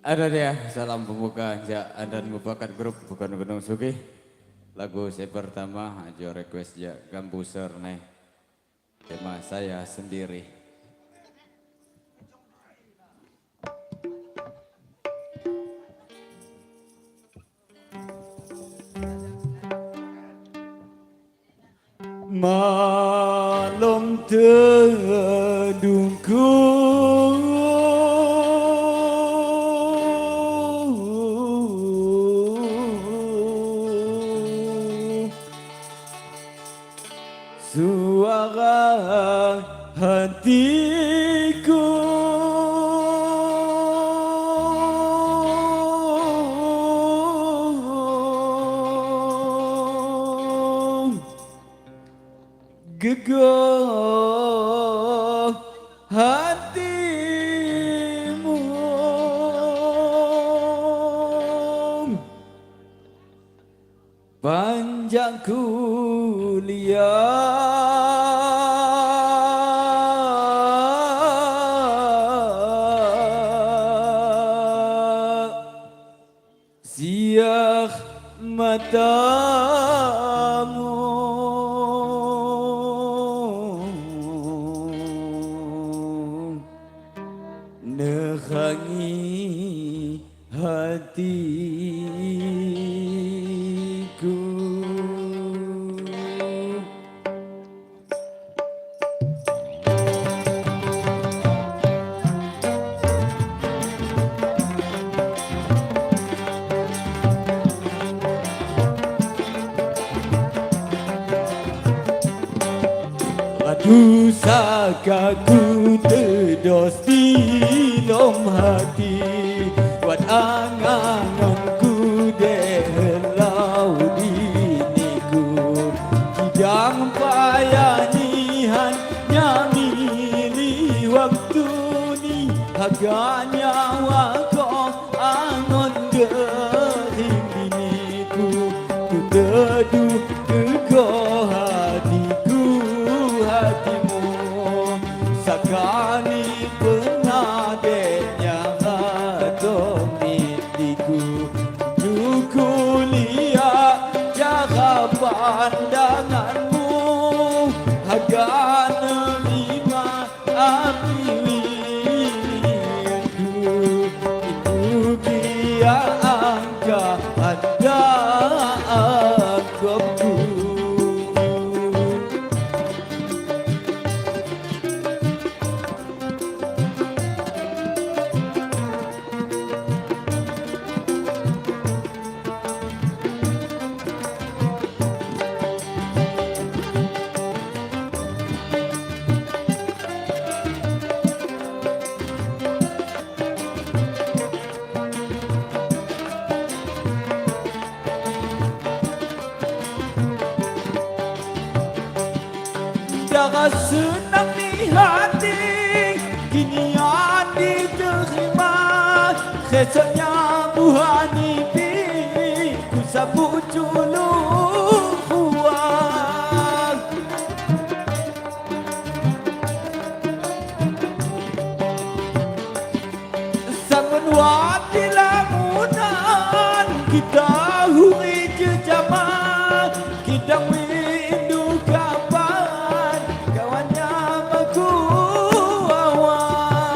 Ada dia, salam pembuka ya dan mufakat grup bukan Gunung Sugi. Lagu saya pertama aja request ya Gambuser nih. Tema saya sendiri. Malam teduhku suara hatiku gegah hatimu panjang kuliah siang matamu nehangi hatiku. Aduh sakaku terdos di lom hati buat angan-anganku dehelau diniku tidang payanihan nyamili waktu ni harganya wako angon gering diniku ku teduh kego hatiku hatimu sakani penadenya atau mitiku dukulia jaga pandanganmu harga nerima pilihanku itu dia angka ada anggapku. Darah senang di hati kini diterima kesanya buhani ku sabut julu kuat sangat wati lamunan kita huri jejama kita windu kapan kawannya baku awan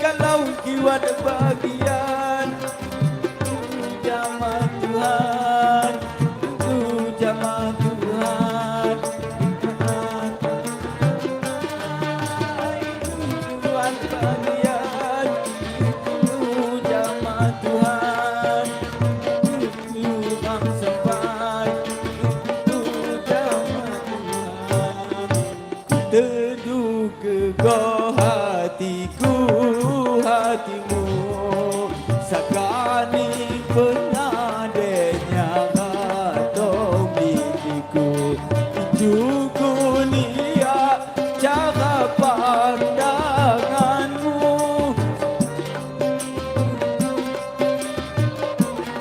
kalau kiwat bagian jama Tuhan itu jama Tuhan kiwat bagian itu jama Tuhan itu bangsa teduh kegah hatiku hatimu sakani penadenya atau mimpiku itu kuliah cara pandanganmu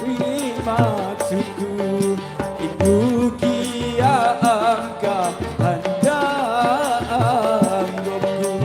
ini maksudku itu kia angka anda anggapku.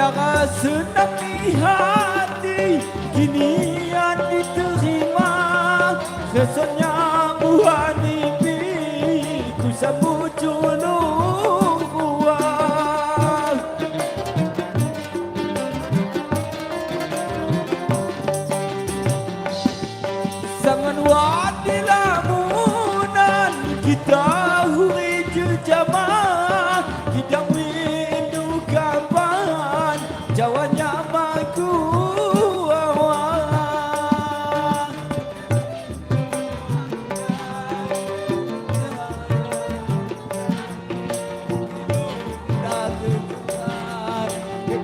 Tiada senang di hati kinian diterima. Rasanya buah mimpi ku sambut julung buah. Zaman wadi lamunan kita huri jejama. Kita rindu kapan jawanya maku awal.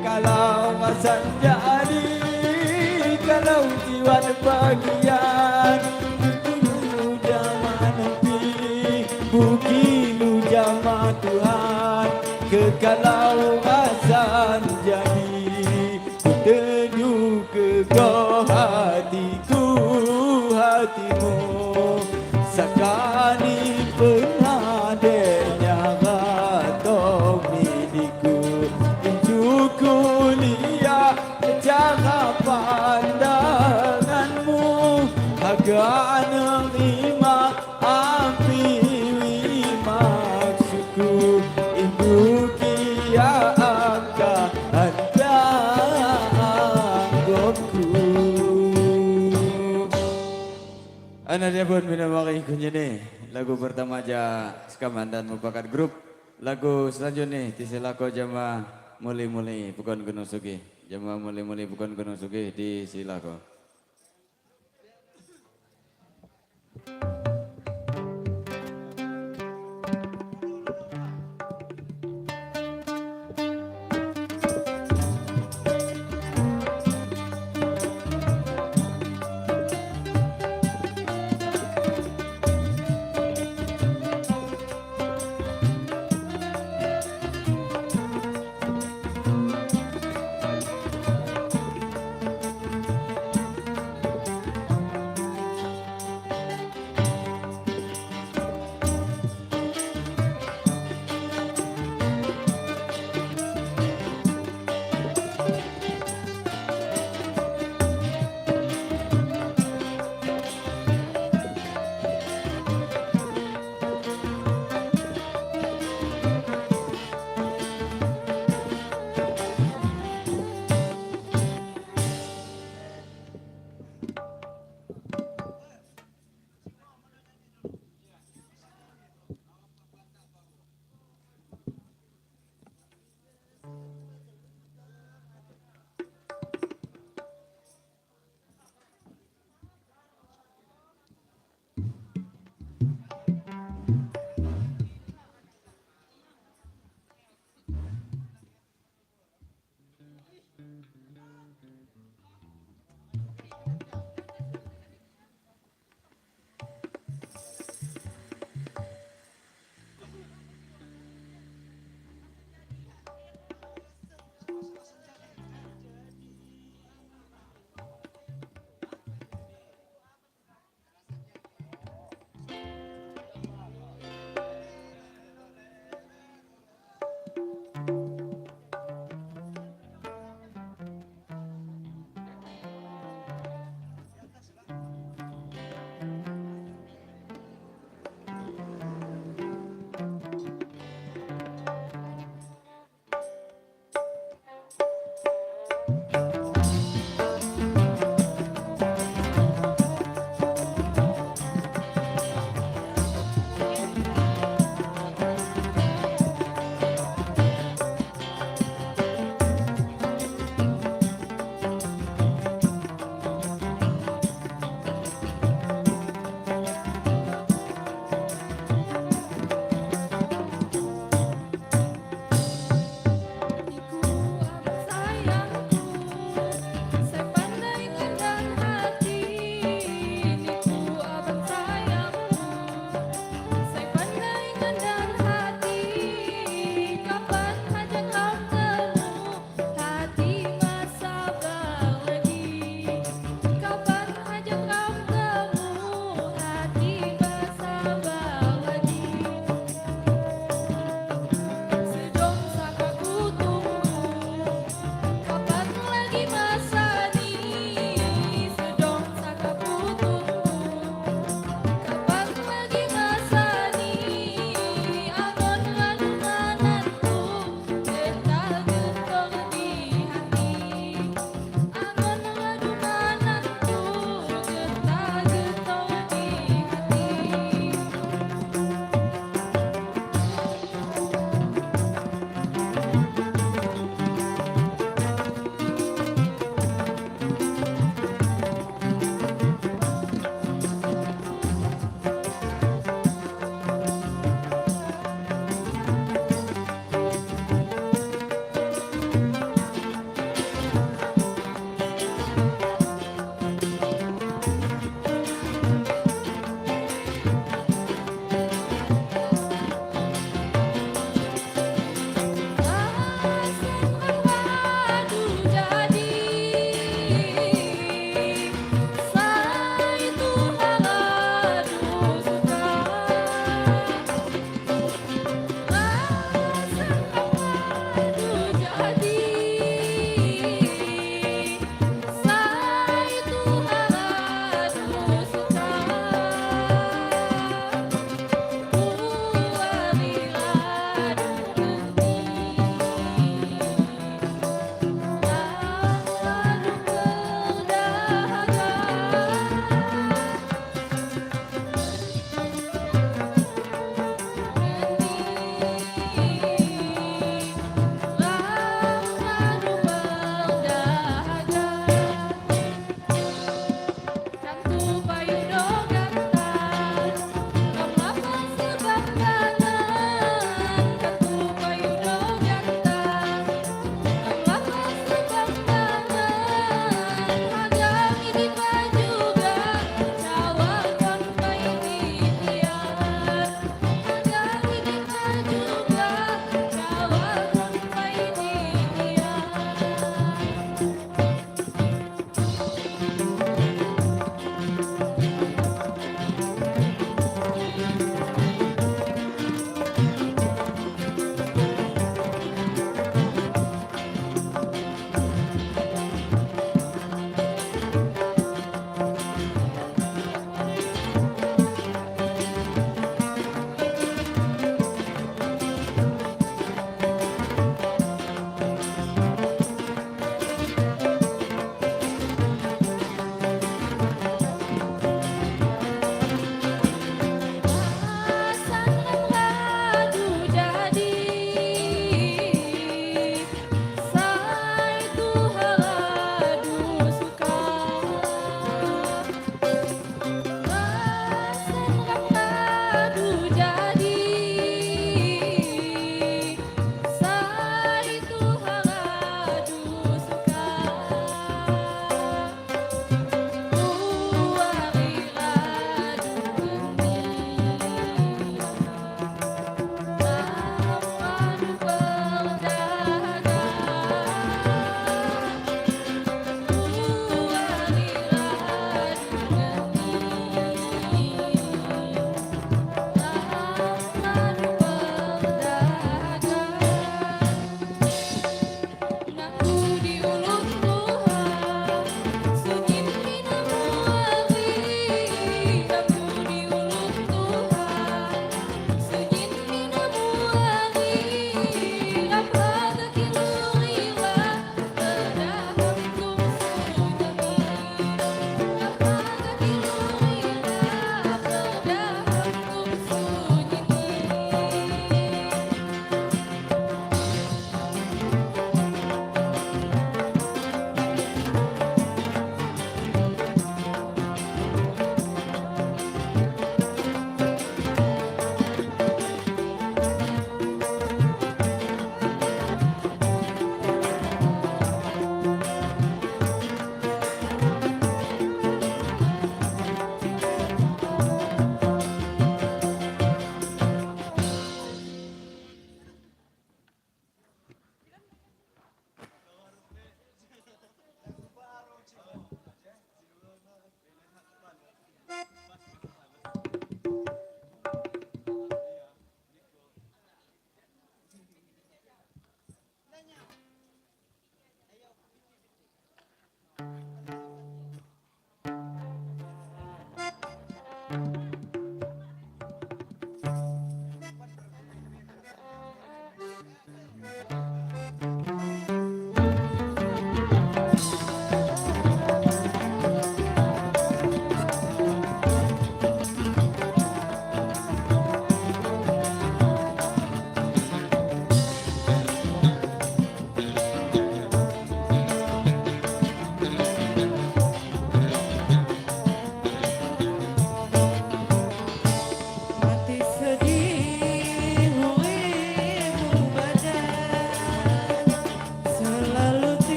Kalau masan jadi, kalau jiwa bagian, dulu zaman nanti, bukilu zaman Tuhan. Kekalau masan jadi, teduh ke kau hatiku, hatimu. Sakani pernah dengar atau milikku. Kuliah cara pandanganmu agak nerima api maksudku. Ibu kia angka anda anggapku. Anak dia pun minamaki kunjini. Lagu pertama aja Skamandan merupakan grup. Lagu selanjutnya Tisilako Jama Muli-muli bukan Gunung Sugih. Jemaah muli-muli bukan Gunung Sugih di Silako.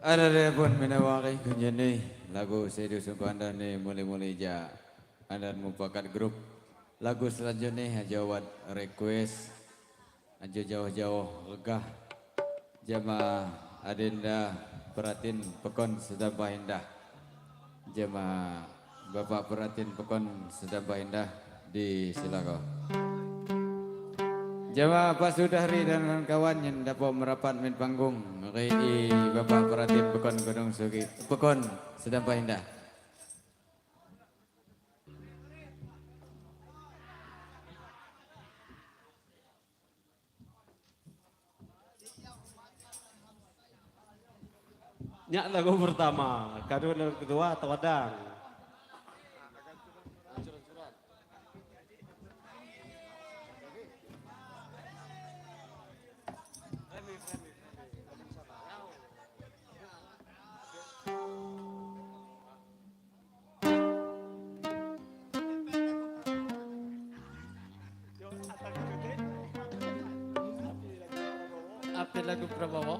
Ada dia pun minawaki kunjani lagu serius anda nih mulai-mulai ja anda merupakan grup lagu selanjutnya jawab request aja jauh-jauh legah jama adenda peratin pekon sedang indah jama bapak peratin pekon sedang indah di Silako. Jamaah Pak Sudahri dan kawan yang dapat merapat main panggung RI Bapak Peratin Pekon Gunung Sugi Pekon sedang indah. Nyak lagu pertama, kedua lagu kedua Tawadang. Apa lagu Prabowo?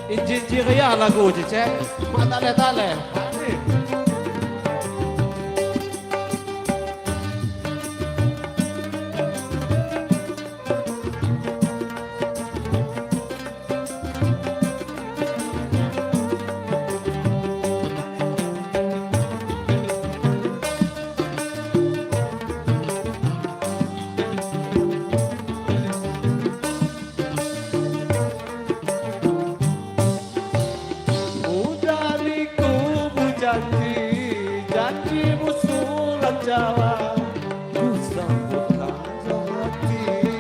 Injin jiria lagu cicek, mak tale-tale. Janji musulan Jawa, ku sambut hati.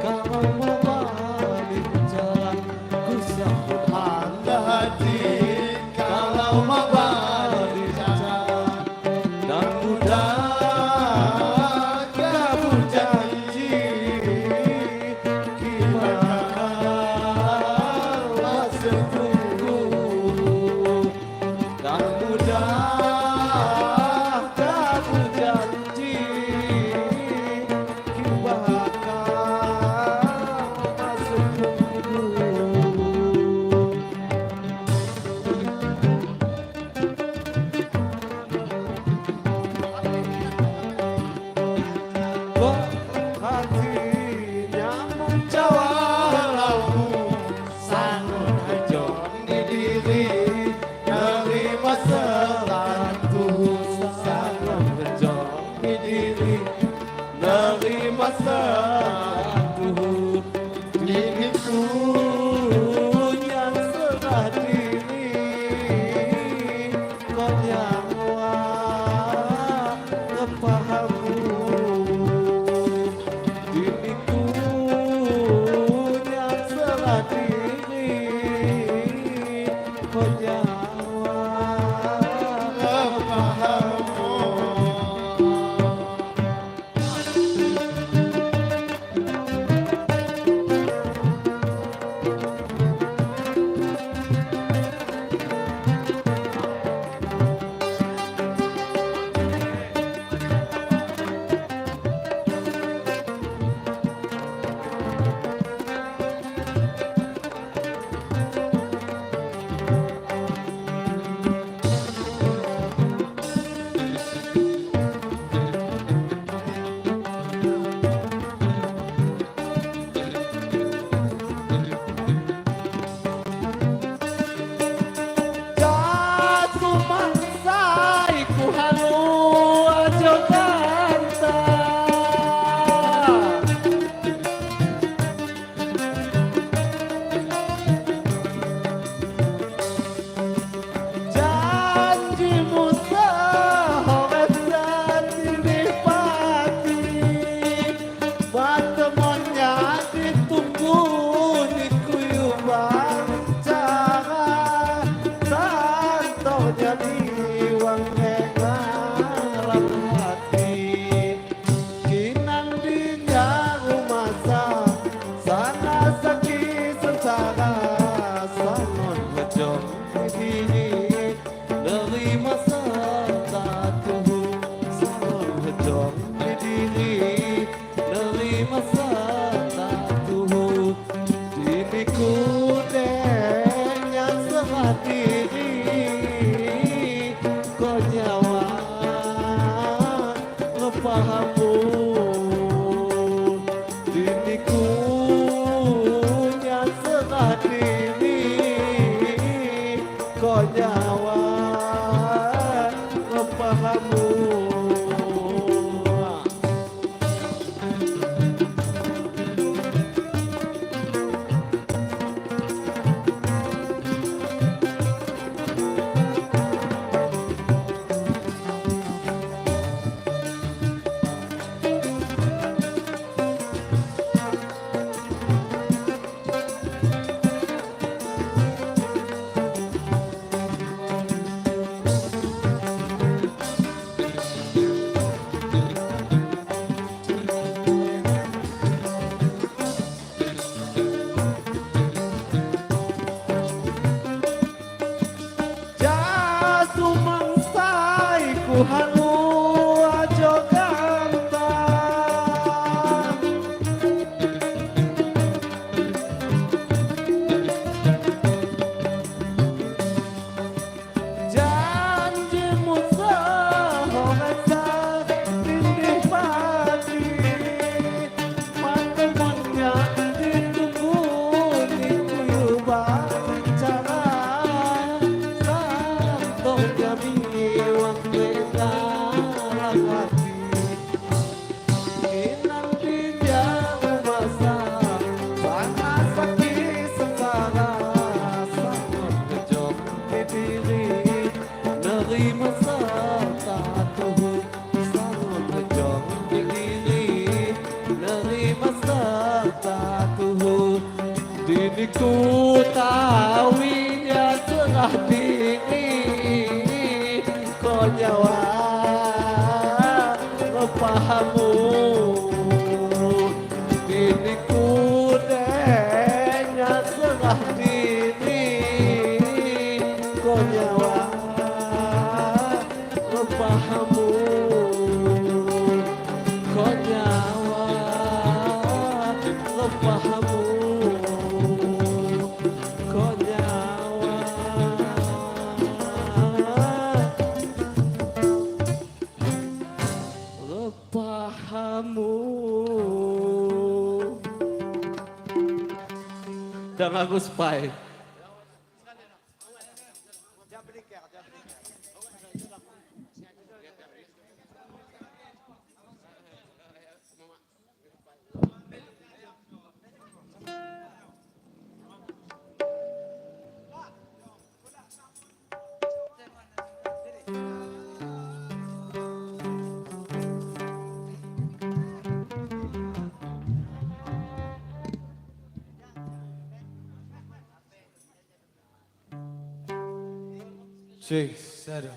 Kalau mau balik jalan, ku sambut hati. Kalau mau balik jalan, dan mudah kamu janji, gimana masih tunggu dan mudah. Dini ku tawinya tengah dini kau nyawa lepahamu. Dini ku denya tengah dini kau nyawa lepahamu. Kau nyawa lepahamu. Dan lagu Spy. Cik, sério.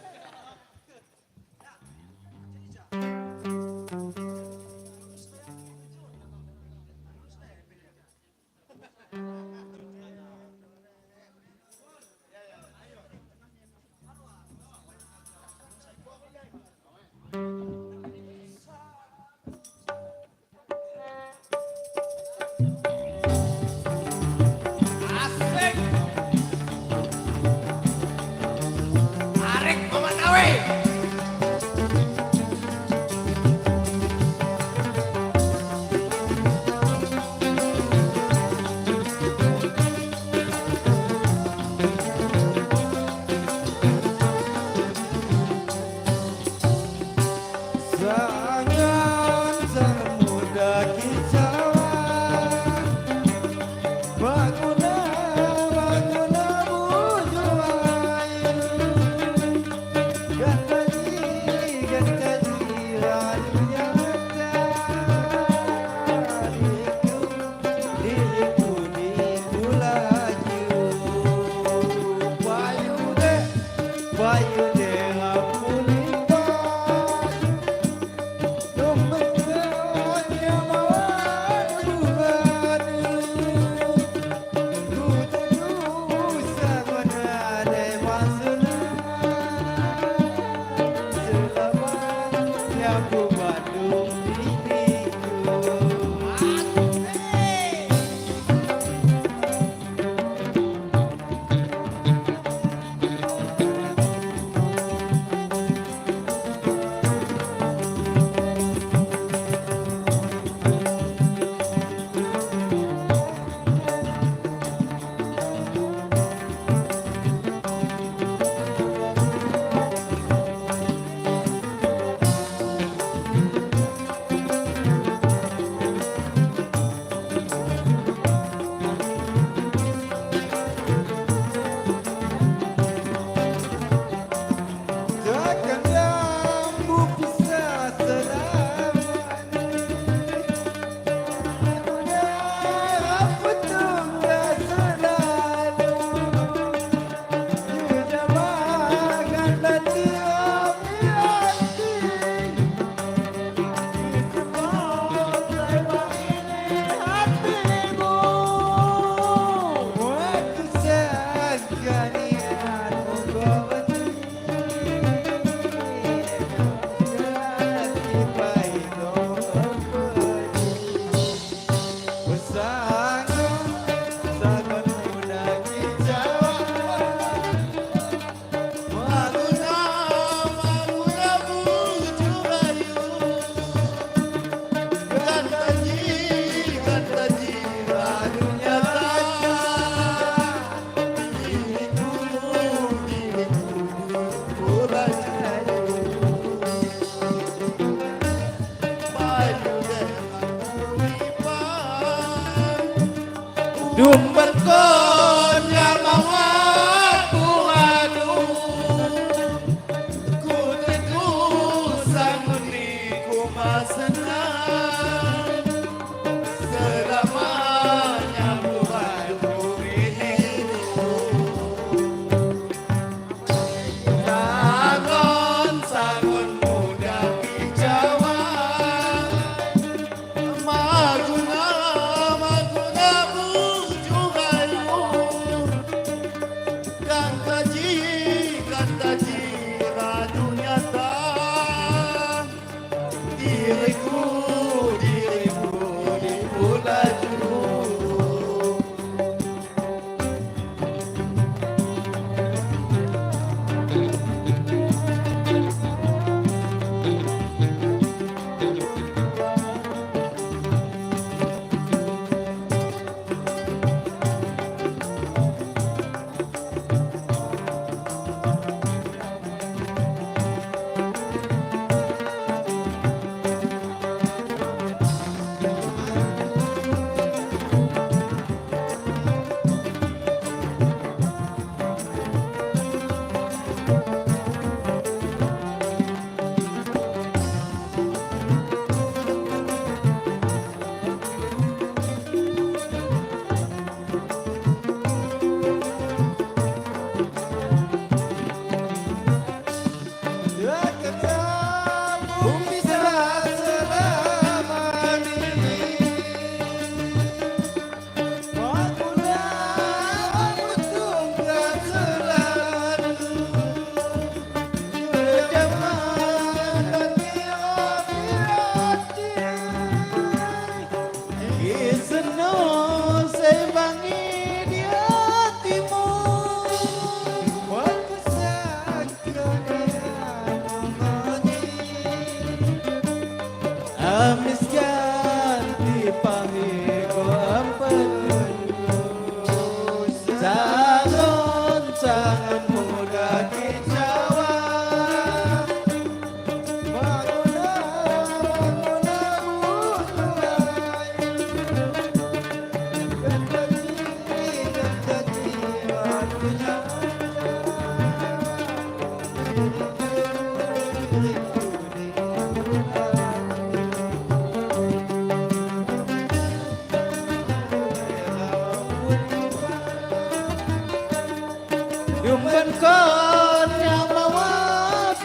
tumben kon yang bawa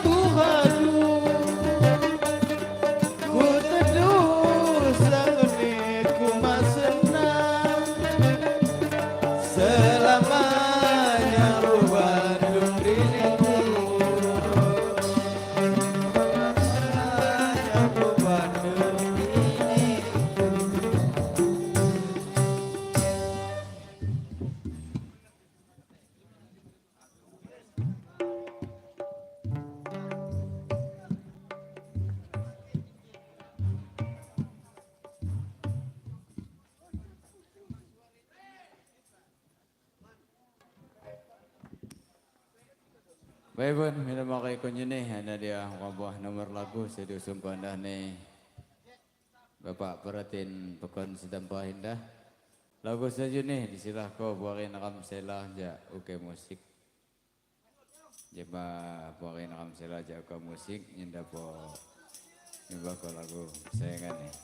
Tuhanu ku teduh sangunit ku masenang selamanya ruban diriku selamanya ruban Baik pun, minum makai kunjung nih, ada dia wabah nomor lagu saya diusung ke anda nih. Bapak perhatiin pekon sedang indah. Lagu saja nih, disilah kau buarin rakam selah aja, oke musik. Jeba buarin rakam selah aja, oke musik, nyenda po. Nyeba ko lagu, sayangan nih.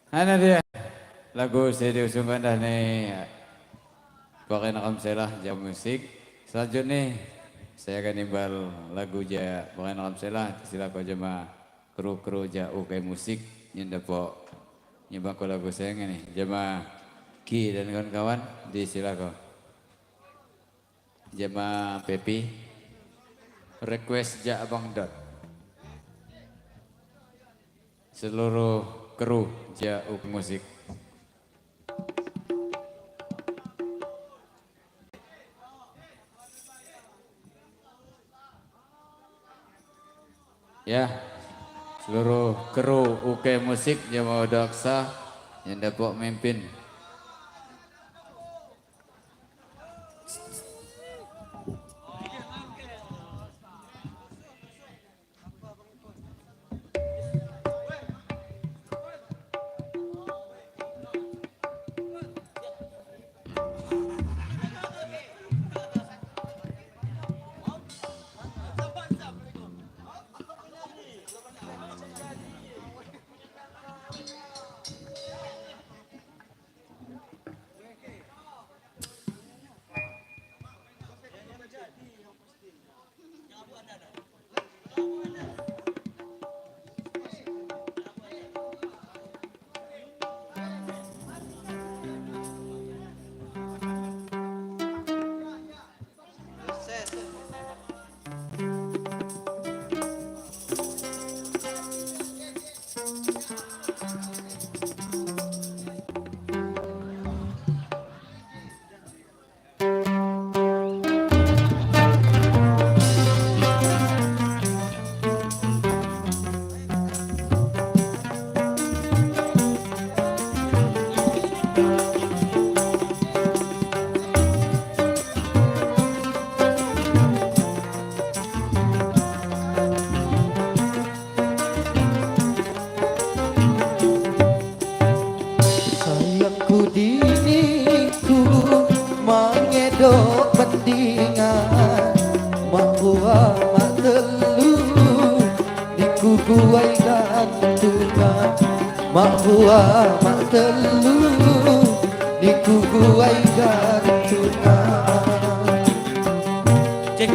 Ano dia? Lagu saya diusungkan dah ni pakai nakam selah jam musik. Selanjutnya saya akan imbal lagu ja pakai nakam selah. Sila ko jama kru ja ukai musik yang dapat nyebak ko lagu saya ni. Jama Ki dan kawan-kawan di sila ko. Jama Pepi request ja Abang Dot. Seluruh kru Jauk Musik. Ya, seluruh kru UK Musik yang mau daksa yang dapat memimpin. Dok pendingan Mahua mak telu Niku guai gantungan Mahua mak telu Niku guai gantungan. Cek.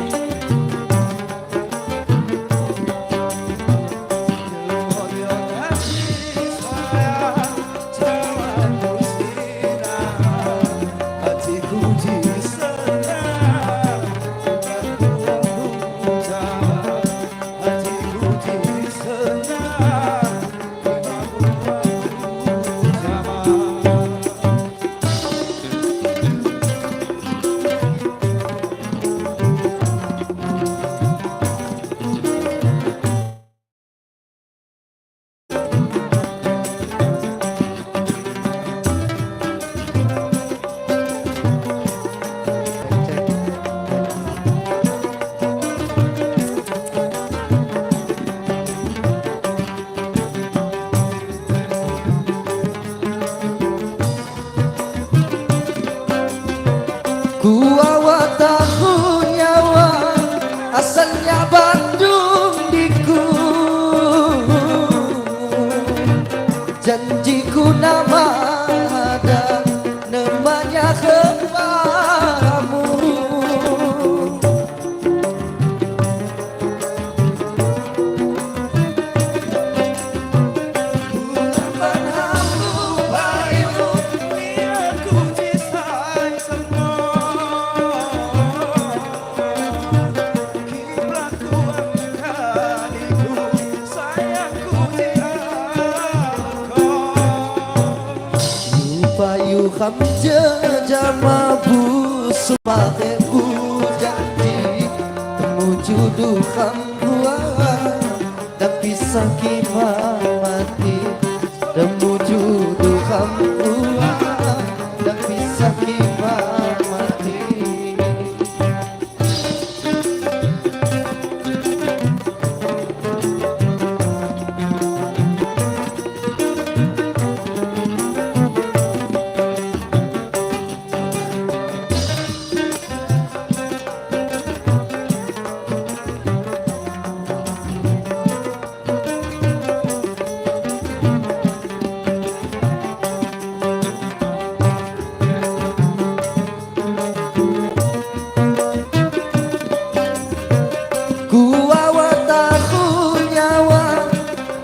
Janjiku nama ada namanya kepadamu. Payu kham jama busu pake janji menuju dukham gua dan pisah kima mati menuju dukham gua dan pisah kima mati.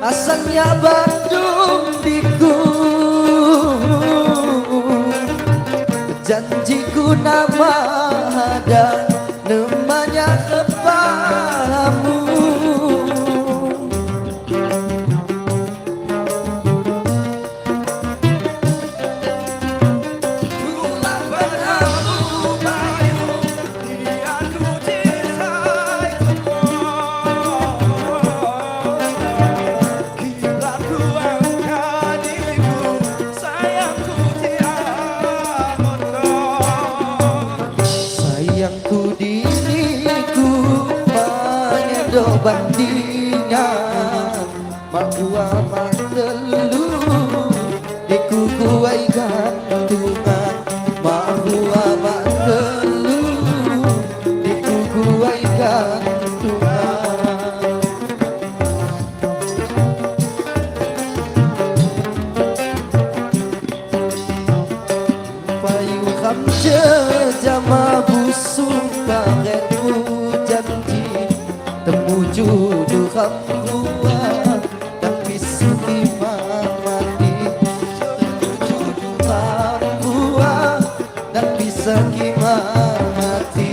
Asalnya Bandung diku, janjiku nama ada namanya kepadamu. Sayangku diriku menyedo bandingan mak gua mak telu diku kuai gantungan mak gua mak telu diku kuai gantungan. Payu kham jama busuk kagetku janji temuju dukham gua dan pisu mati temuju dukham gua dan bisa mati.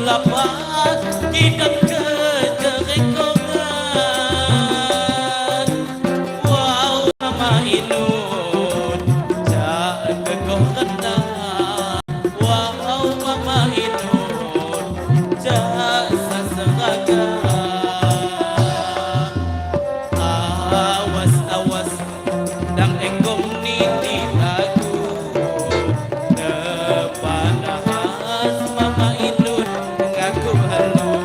lapat tidak kejerekongan. Wow mama inun jaga kau rendah. Wow mama inun jasa seragam. Awas awas dang engkong niti aku depan ahas mama inun ngaku halo.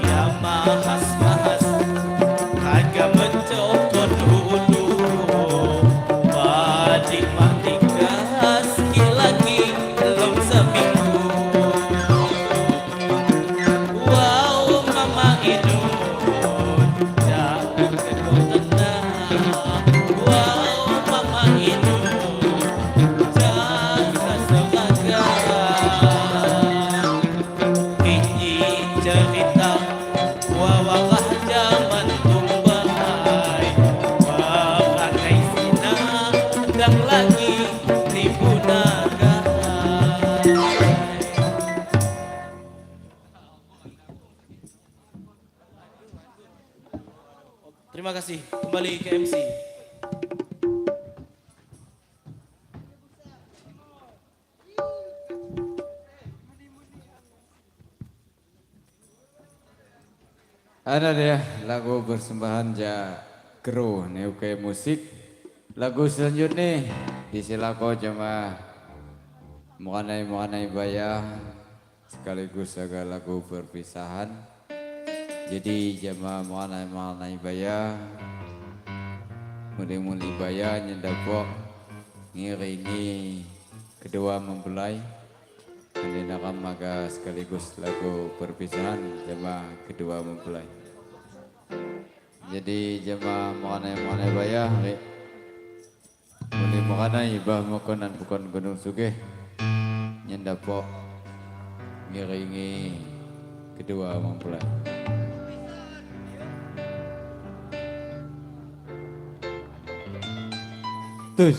Ya mahas mahas kagak mencokot dulu badik matik gas lagi belum seminggu. Wow mama inun jangan kekotenang. Wow mama inun jasa seragam. Ini cerita wawah zaman tumbai pakai sinar dan lagi ribu naga. Terima kasih. Kembali ke MC. Ada dia lagu persembahan ja kru neuke musik. Lagu selanjutnya disilako cuma mengenai bayah sekaligus agak lagu perpisahan. Jadi jama mengenai bayah muli bayah nyendapok ngiringi kedua mempelai. Mendengarkan maka sekaligus lagu perpisahan jama kedua mempelai. Jadi jama mengenai bayah muli mengenai bah makonan bukan gunung sugih nyendapok ngiringi kedua mempelai. Tus.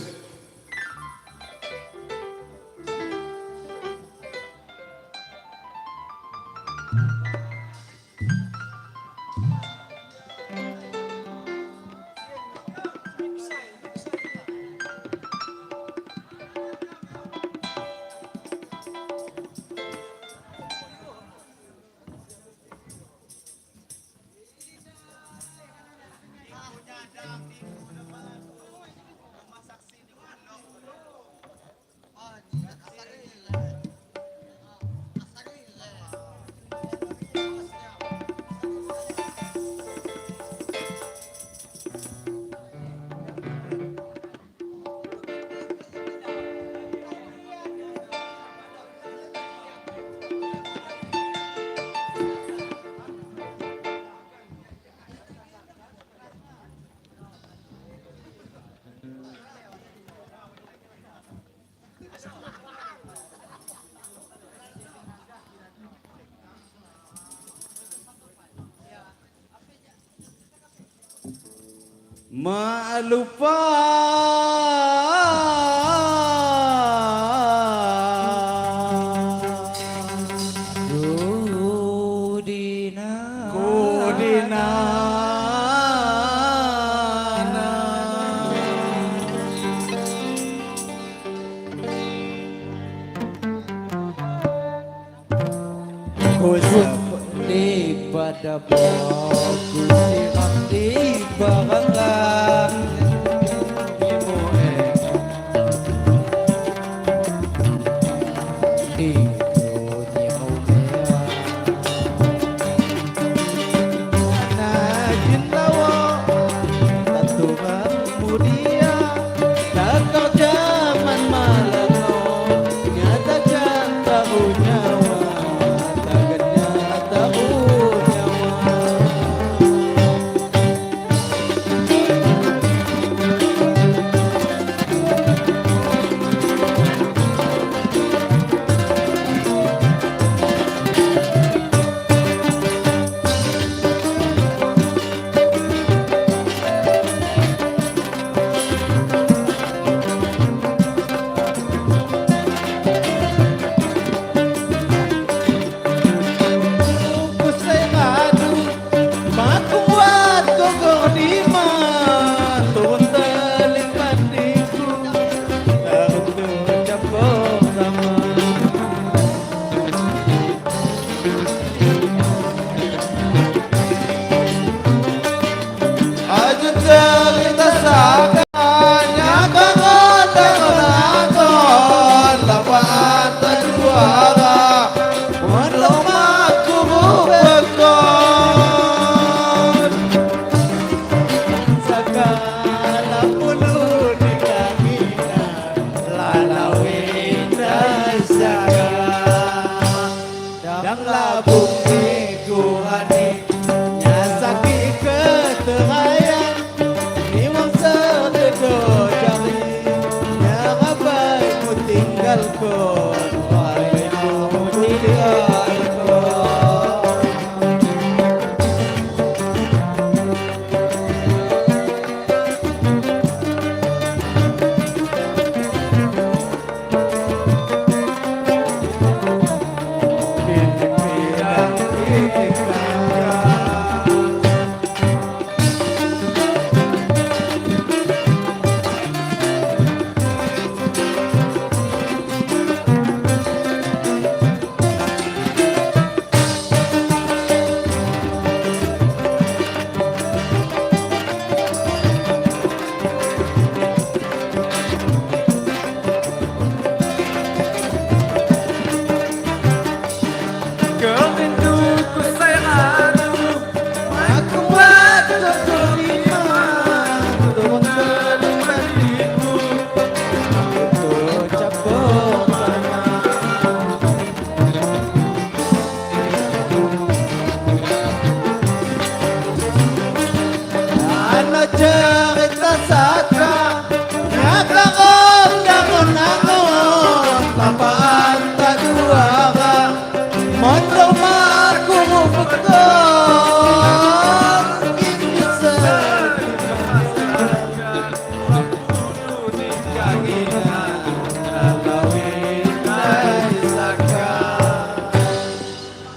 Ma lupa Kudina Kusap di pada boku siram di barangan ibu di dunia umea anak jintawa tantungan mulia takar zaman malam nyata janta nyawa tahu nyawa Lalawin dasaka Dang labung kurani Nyasaki keterayan Iwang sededo jari Nyarabai mu tinggal kon Wahai mu tinggal kon Cerita saka Nyakakot dangon-dangon Lapaan tak duara Mondo maku mupekon Ini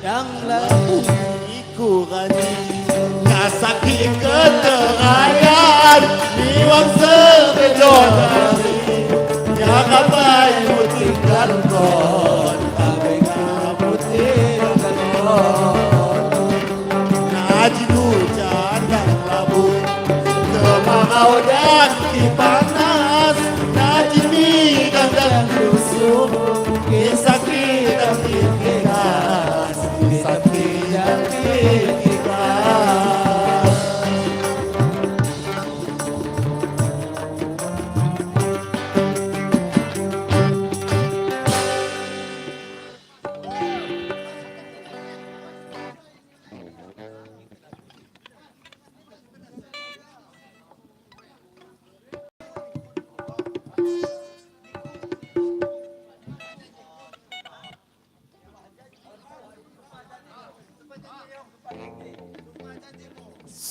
yang lalu ikurani Ngasaki keterayan Niwang sebedonari Nyakapai mutingkan kon Tabai kamu tinggal kon Naji hujan yang labu Kemarau dan dipanas Naji midang dan lusuk Kisah kita ikhlas Kisah kita ikhlas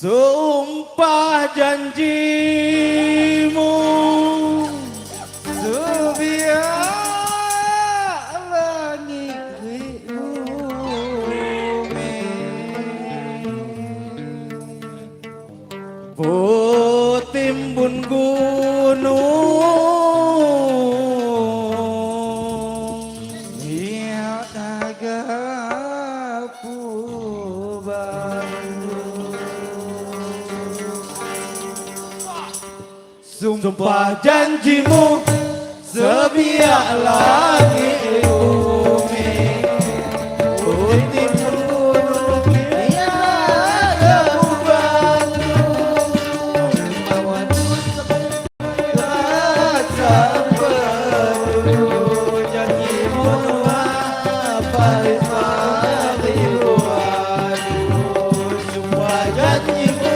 Sumpah janjimu Sebiar langit bumi Putimbun gunung Lihat agapu Sumpah janjimu sebiak langit bumi Putimbun gunung tiada Bandung Awan rasa perlu janjimu apa ribuan Sumpah janjimu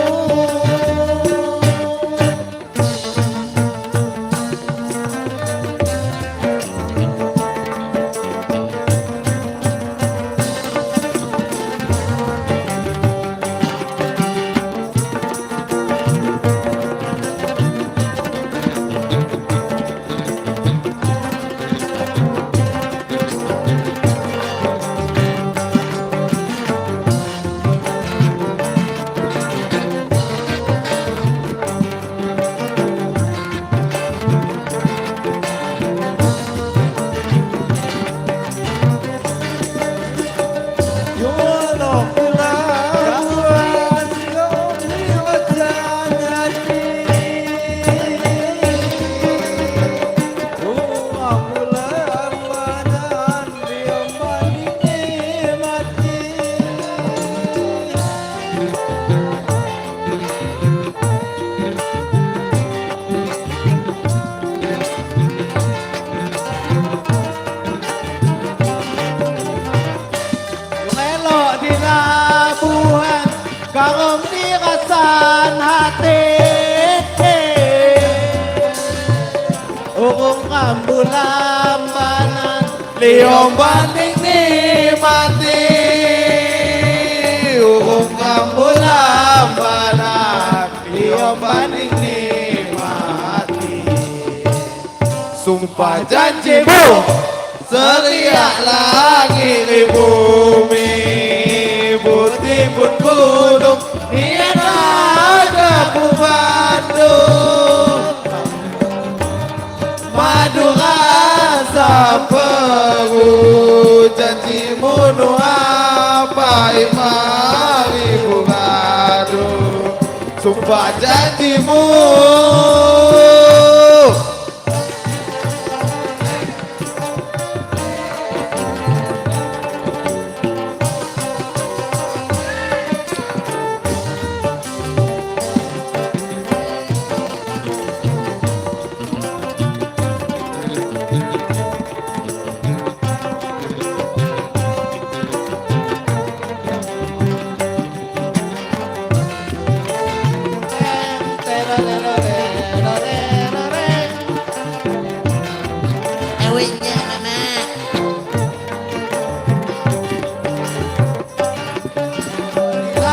hati Ukong kambulambanan Liong banding ni mati Ukong kambulambanan Liong banding ni mati Sumpah janjimu Setia langit di bumi Putih pun gunung Niat ada ku Bandung Madu rasa peru Janjimu nu apa mari ku ngadu Sumpah janjimu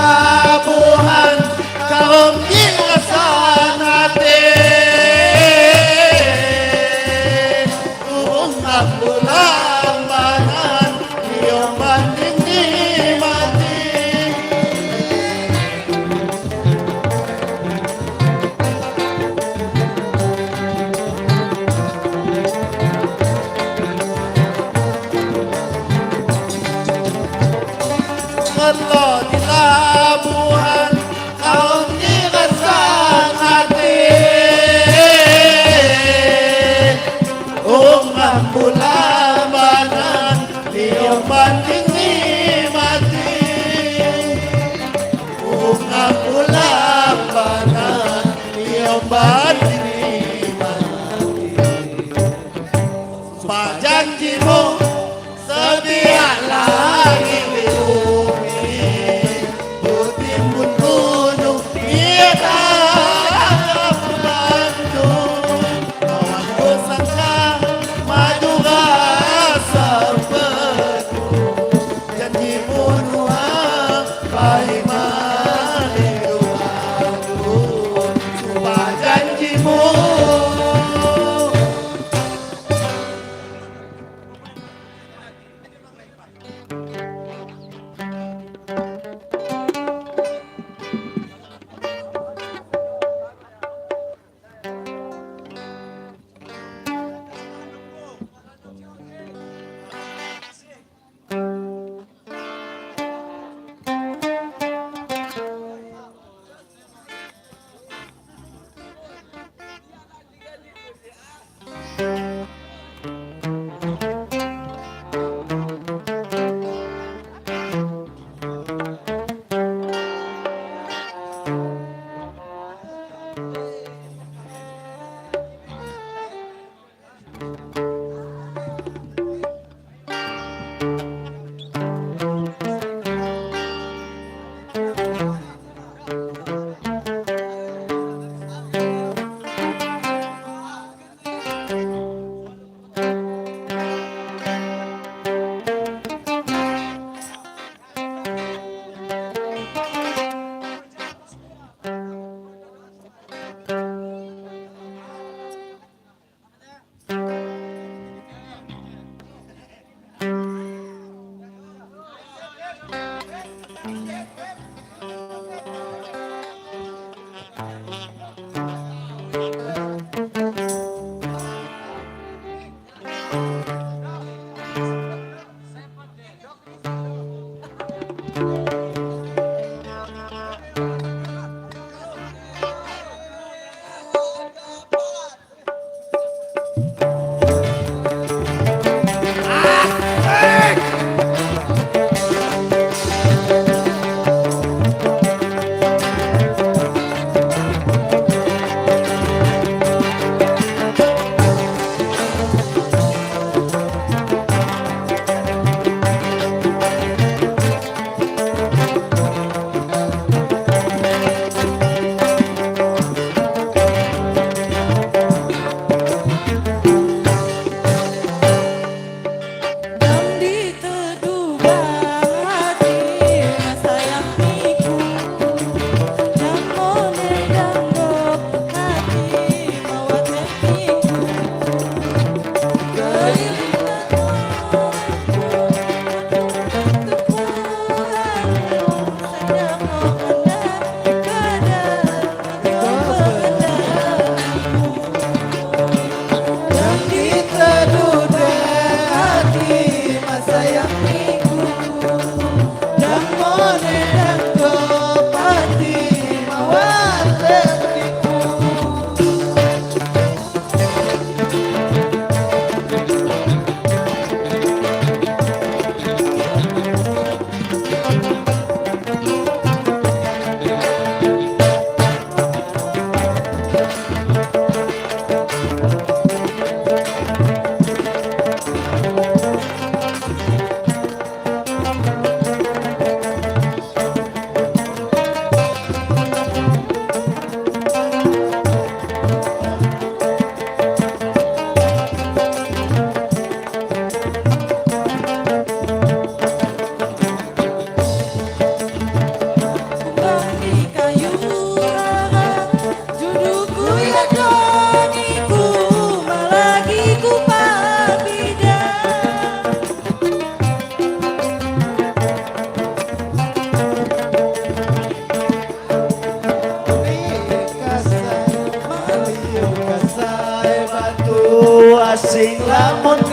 Labuhan kaum jingasan hati Ungap bulan banan Yang banding di mati Allah di labuhan kaum jingasan hati Ungap bulan banan Yang banding di mati Ungap bulan banan Yang banding di mati Sumpah janjimu setia langit di bumi Putih pun gunung Niat ada ku Bandung Aku sangka maju rasa penuh Janjimu nuha baik mari doaku Sumpah janjimu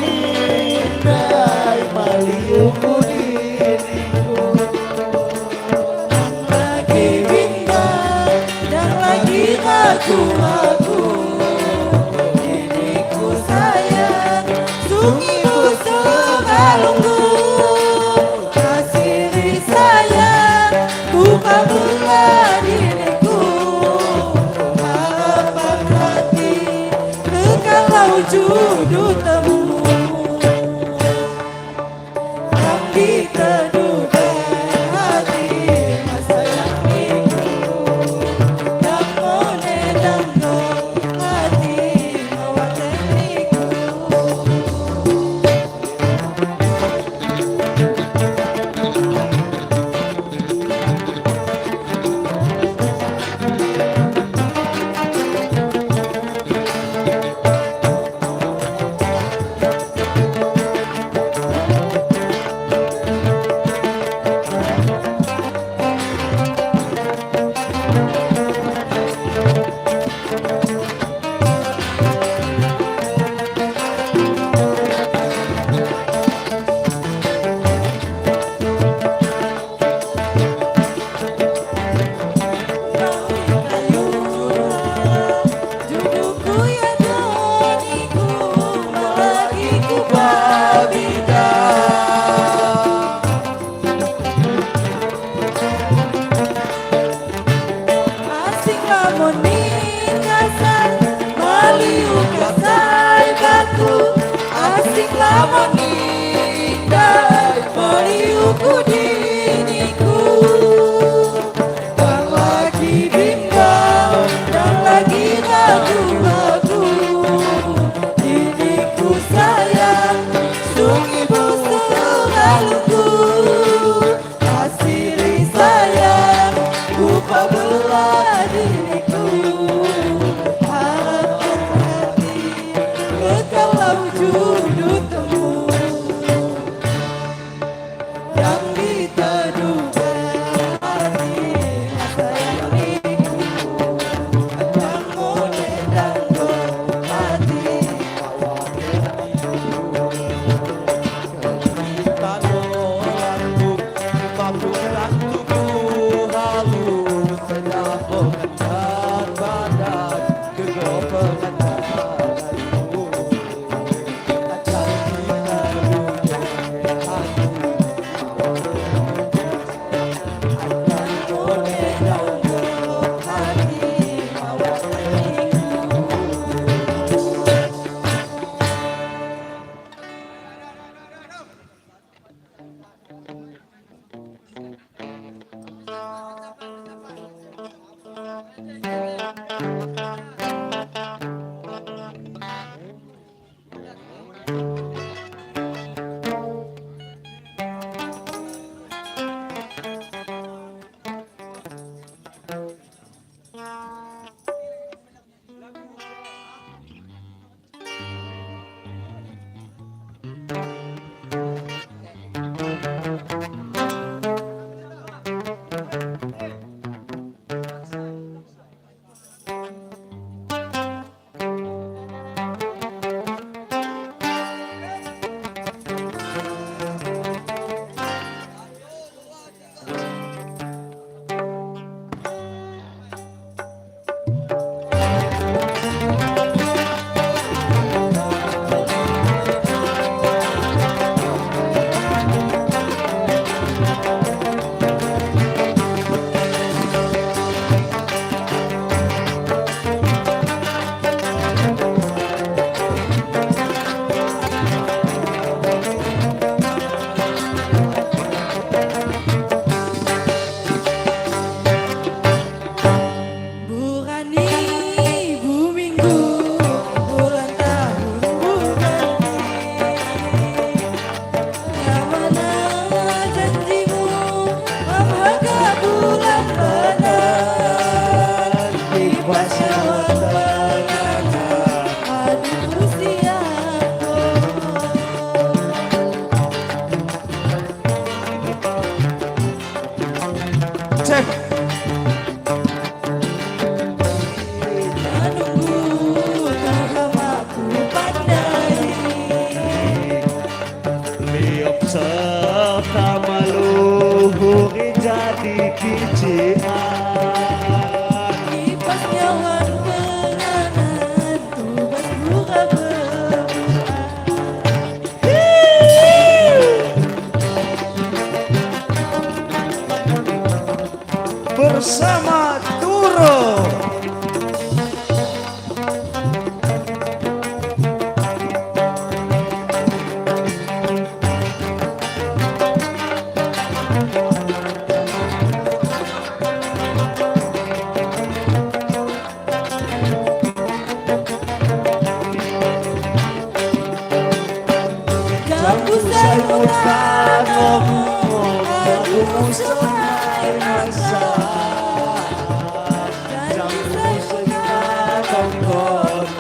Indai maliuku diriku Lagi bimbang dan lagi ragu-ragu Diriku sayang, sungiku segalunggu Kasih sayang, ku kabulkan diriku Harapan hati, engkaulah wujud temu Yang diteduhkan hati masa yang itu Yang menedang serta meluhuri jadi kician. Kipasnya wan penganan tubas buka Bersama Duro. Jambu sayur tanam Aku musuhai masa Jambu sayur tanam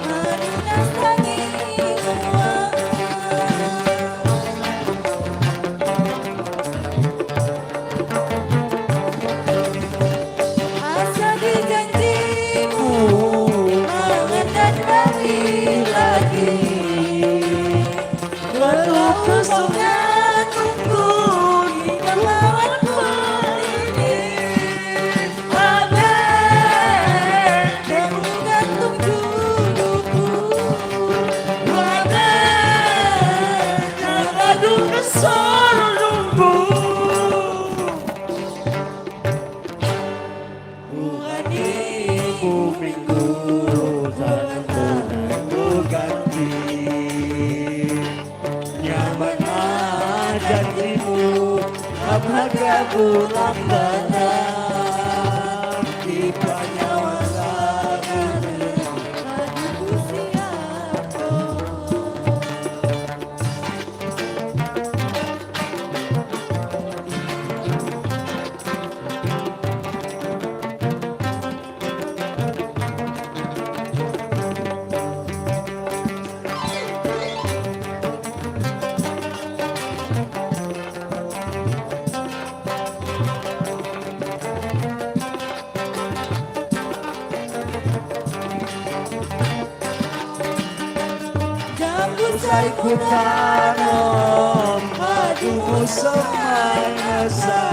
Maninas tangi Asa di janjimu Mangan dan balik lagi Walau kosongnya tunggu hingga lawan ini Ada yang menggantung judulku Ada yang ngadu kesal nunggu Bukan ibu minggu tanam tentu ganti Nyaman aja dirimu Apakah pulang barang Kipanya wasakan Aduh siapa Jambu sayur tanam Madumu semai masa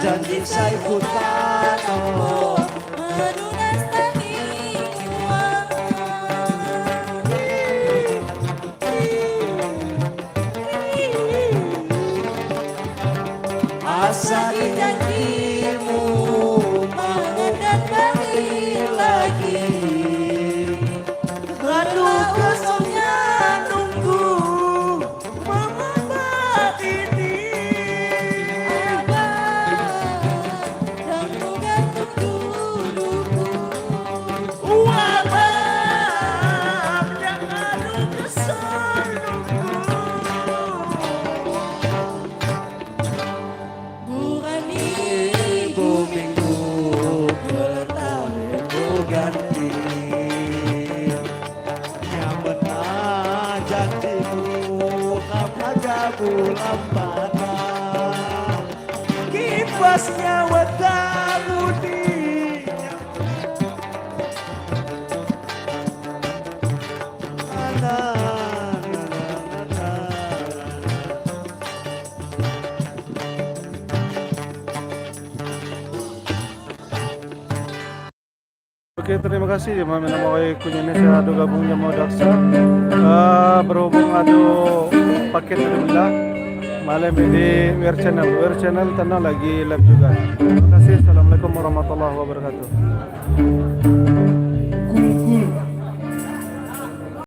Janji sayur tanam Menunas Asa di janjimu Mangan dan balik lagi Lalu kosongnya nunggu mengapa ini Abang dan gantung duluku Abang jangan kesal Bukan ibu minggu bertahun ganti Nyaman aja dirimu Apakah pulang barang Kipasnya wetamudi Oke, terima kasih Mami nama kay kunyanya sa ado gabungnya mau daksa. Berhubung ado paket nila malam ini Wear Channel tanah lagi live juga. Terima kasih. Assalamualaikum warahmatullahi wabarakatuh.